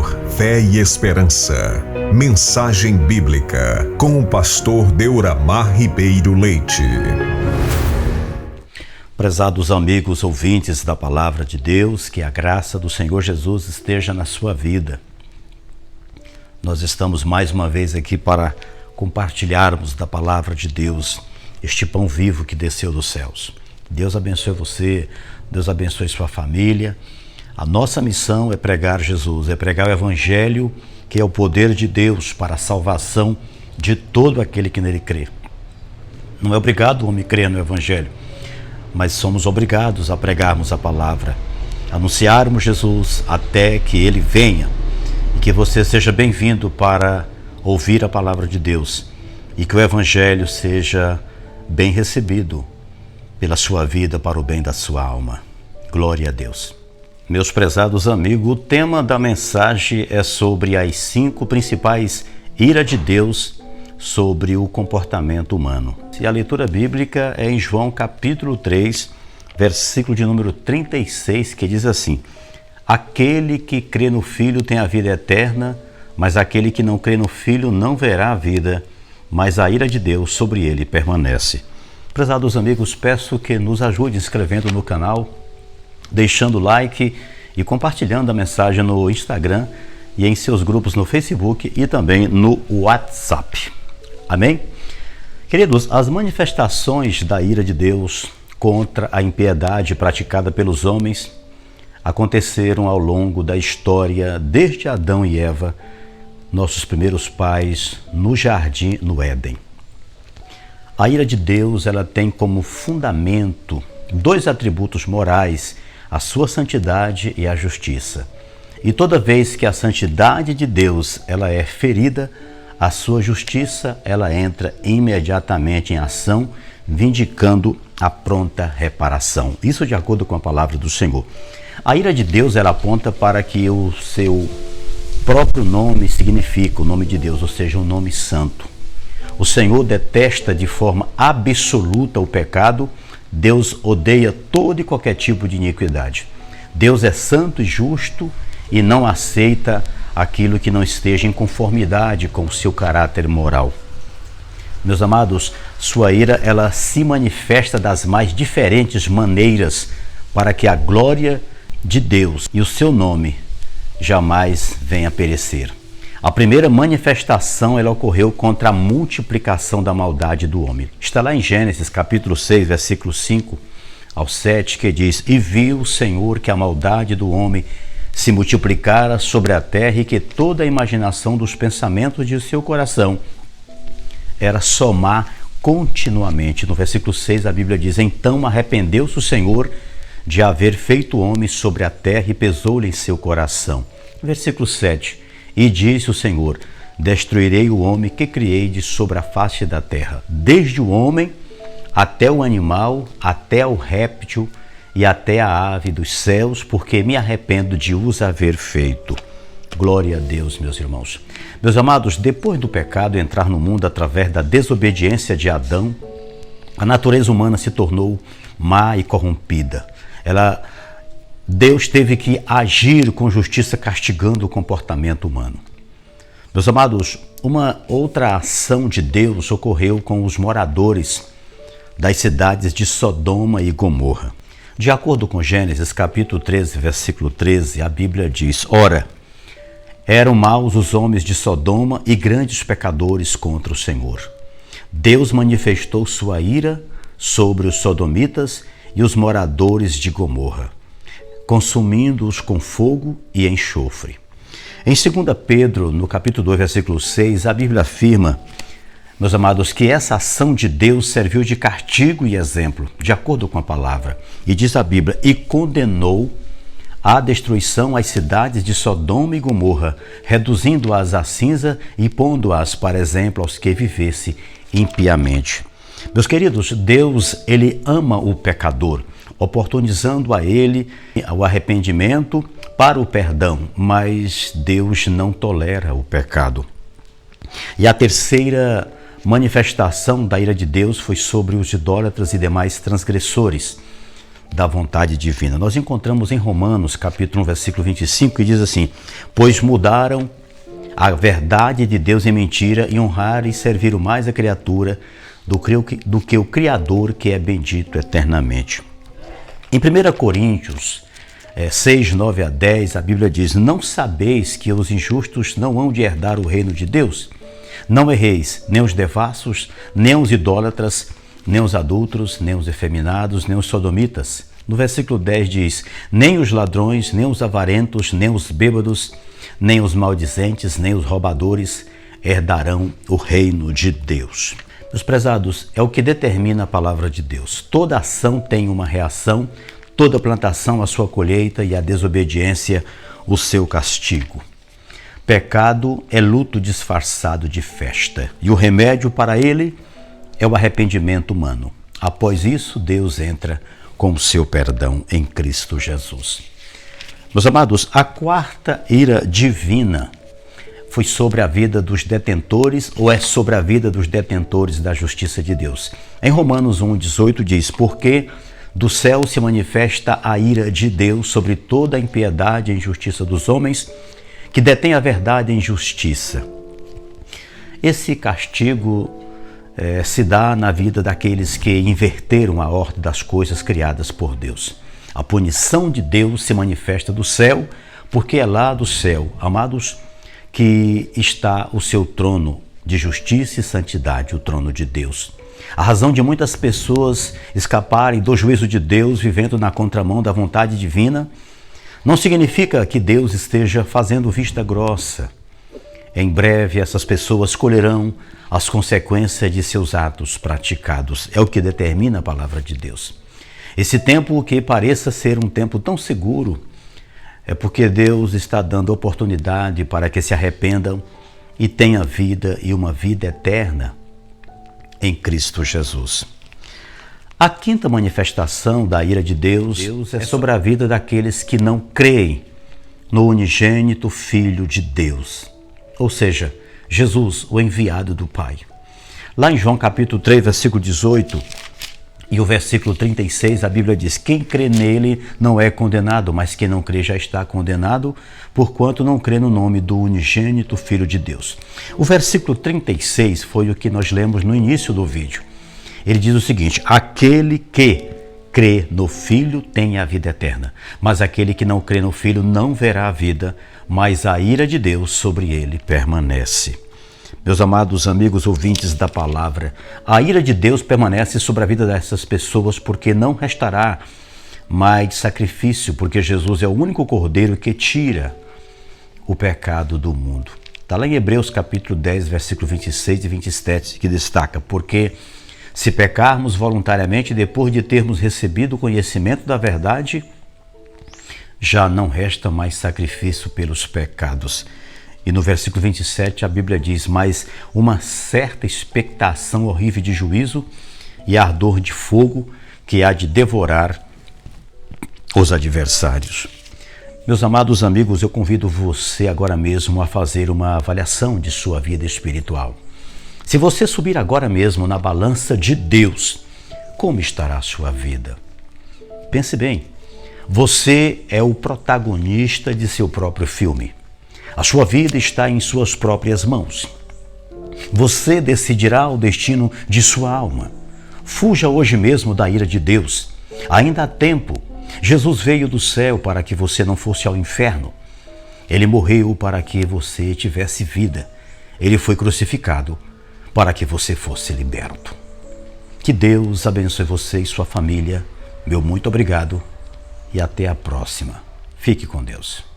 Amor, Fé e Esperança. Mensagem Bíblica com o pastor Deuramar Ribeiro Leite. Prezados amigos ouvintes da Palavra de Deus, que a graça do Senhor Jesus esteja na sua vida. Nós estamos mais uma vez aqui para compartilharmos da Palavra de Deus, este pão vivo que desceu dos céus. Deus abençoe você, Deus abençoe sua família. A nossa missão é pregar Jesus, é pregar o Evangelho, que é o poder de Deus para a salvação de todo aquele que nele crê. Não é obrigado o homem crer no Evangelho, mas somos obrigados a pregarmos a palavra, anunciarmos Jesus até que ele venha. E que você seja bem-vindo para ouvir a palavra de Deus e que o Evangelho seja bem recebido pela sua vida para o bem da sua alma. Glória a Deus. Meus prezados amigos, o tema da mensagem é sobre as 5 principais iras de Deus sobre o comportamento humano. E a leitura bíblica é em João capítulo 3, versículo de número 36, que diz assim: aquele que crê no Filho tem a vida eterna, mas aquele que não crê no Filho não verá a vida, mas a ira de Deus sobre ele permanece. Prezados amigos, peço que nos ajude inscrevendo no canal, deixando like e compartilhando a mensagem no Instagram e em seus grupos no Facebook e também no WhatsApp. Amém? Queridos, as manifestações da ira de Deus contra a impiedade praticada pelos homens aconteceram ao longo da história, desde Adão e Eva, nossos primeiros pais, no jardim, no Éden. A ira de Deus, ela tem como fundamento 2 atributos morais: a sua santidade e a justiça. E toda vez que a santidade de Deus ela é ferida, a sua justiça ela entra imediatamente em ação, vindicando a pronta reparação. Isso de acordo com a palavra do Senhor. A ira de Deus ela aponta para que o seu próprio nome significa o nome de Deus, ou seja, um nome santo. O Senhor detesta de forma absoluta o pecado. Deus odeia todo e qualquer tipo de iniquidade. Deus é santo e justo e não aceita aquilo que não esteja em conformidade com o seu caráter moral. Meus amados, sua ira ela se manifesta das mais diferentes maneiras para que a glória de Deus e o seu nome jamais venha a perecer. A primeira manifestação ela ocorreu contra a multiplicação da maldade do homem. Está lá em Gênesis capítulo 6, versículo 5 ao 7, que diz: e viu o Senhor que a maldade do homem se multiplicara sobre a terra e que toda a imaginação dos pensamentos de seu coração era somar continuamente. No versículo 6 a Bíblia diz: então arrependeu-se o Senhor de haver feito o homem sobre a terra e pesou-lhe em seu coração. Versículo 7: e disse o Senhor: destruirei o homem que criei de sobre a face da terra, desde o homem até o animal, até o réptil e até a ave dos céus, porque me arrependo de os haver feito. Glória a Deus, meus irmãos. Meus amados, depois do pecado entrar no mundo através da desobediência de Adão, a natureza humana se tornou má e corrompida. Deus teve que agir com justiça, castigando o comportamento humano. Meus amados, uma outra ação de Deus ocorreu com os moradores das cidades de Sodoma e Gomorra. De acordo com Gênesis capítulo 13, versículo 13, a Bíblia diz: ora, eram maus os homens de Sodoma e grandes pecadores contra o Senhor. Deus manifestou sua ira sobre os sodomitas e os moradores de Gomorra, consumindo-os com fogo e enxofre. Em 2 Pedro, no capítulo 2, versículo 6, a Bíblia afirma, meus amados, que essa ação de Deus serviu de castigo e exemplo, de acordo com a palavra. E diz a Bíblia: e condenou à destruição as cidades de Sodoma e Gomorra, reduzindo-as a cinza e pondo-as para exemplo aos que vivessem impiamente. Meus queridos, Deus, ele ama o pecador, oportunizando a ele o arrependimento para o perdão, mas Deus não tolera o pecado. E a terceira manifestação da ira de Deus foi sobre os idólatras e demais transgressores. da vontade divina. Nós encontramos em Romanos, capítulo 1, versículo 25, que diz assim: pois mudaram a verdade de Deus em mentira e honraram e serviram mais a criatura do que o Criador, que é bendito eternamente. Em 1 Coríntios 6, 9 a 10, a Bíblia diz: não sabeis que os injustos não hão de herdar o reino de Deus? Não erreis, nem os devassos, nem os idólatras, nem os adúlteros, nem os efeminados, nem os sodomitas. No versículo 10 diz: nem os ladrões, nem os avarentos, nem os bêbados, nem os maldizentes, nem os roubadores herdarão o reino de Deus. Meus prezados, é o que determina a palavra de Deus. Toda ação tem uma reação, toda plantação a sua colheita e a desobediência o seu castigo. Pecado é luto disfarçado de festa, e o remédio para ele é o arrependimento humano. Após isso, Deus entra com o seu perdão em Cristo Jesus. Meus amados, a quarta ira divina foi sobre a vida dos detentores, ou é sobre a vida dos detentores da justiça de Deus. Em Romanos 1,18 diz: porque do céu se manifesta a ira de Deus sobre toda a impiedade e injustiça dos homens, que detêm a verdade em justiça. Esse castigo se dá na vida daqueles que inverteram a ordem das coisas criadas por Deus. A punição de Deus se manifesta do céu, porque é lá do céu, amados, que está o seu trono de justiça e santidade, o trono de Deus. A razão de muitas pessoas escaparem do juízo de Deus, vivendo na contramão da vontade divina, não significa que Deus esteja fazendo vista grossa. Em breve, essas pessoas colherão as consequências de seus atos praticados. É o que determina a palavra de Deus. Esse tempo que pareça ser um tempo tão seguro, é porque Deus está dando oportunidade para que se arrependam e tenham vida e uma vida eterna em Cristo Jesus. A quinta manifestação da ira de Deus é sobre a vida daqueles que não creem no unigênito Filho de Deus, ou seja, Jesus, o enviado do Pai. Lá em João capítulo 3, versículo 18 e o versículo 36, a Bíblia diz: quem crê nele não é condenado, mas quem não crê já está condenado, porquanto não crê no nome do unigênito Filho de Deus. O versículo 36 foi o que nós lemos no início do vídeo. Ele diz o seguinte: aquele que crê no Filho tem a vida eterna, mas aquele que não crê no Filho não verá a vida, mas a ira de Deus sobre ele permanece. Meus amados amigos ouvintes da palavra, a ira de Deus permanece sobre a vida dessas pessoas, porque não restará mais sacrifício, porque Jesus é o único cordeiro que tira o pecado do mundo. Está lá em Hebreus capítulo 10, versículo 26 e 27, que destaca: porque se pecarmos voluntariamente depois de termos recebido o conhecimento da verdade, já não resta mais sacrifício pelos pecados. E no versículo 27 a Bíblia diz: mas uma certa expectação horrível de juízo e ardor de fogo que há de devorar os adversários. Meus amados amigos, eu convido você agora mesmo a fazer uma avaliação de sua vida espiritual. Se você subir agora mesmo na balança de Deus, como estará a sua vida? Pense bem, você é o protagonista de seu próprio filme. A sua vida está em suas próprias mãos. Você decidirá o destino de sua alma. Fuja hoje mesmo da ira de Deus. Ainda há tempo. Jesus veio do céu para que você não fosse ao inferno. Ele morreu para que você tivesse vida. Ele foi crucificado para que você fosse liberto. Que Deus abençoe você e sua família. Meu muito obrigado e até a próxima. Fique com Deus.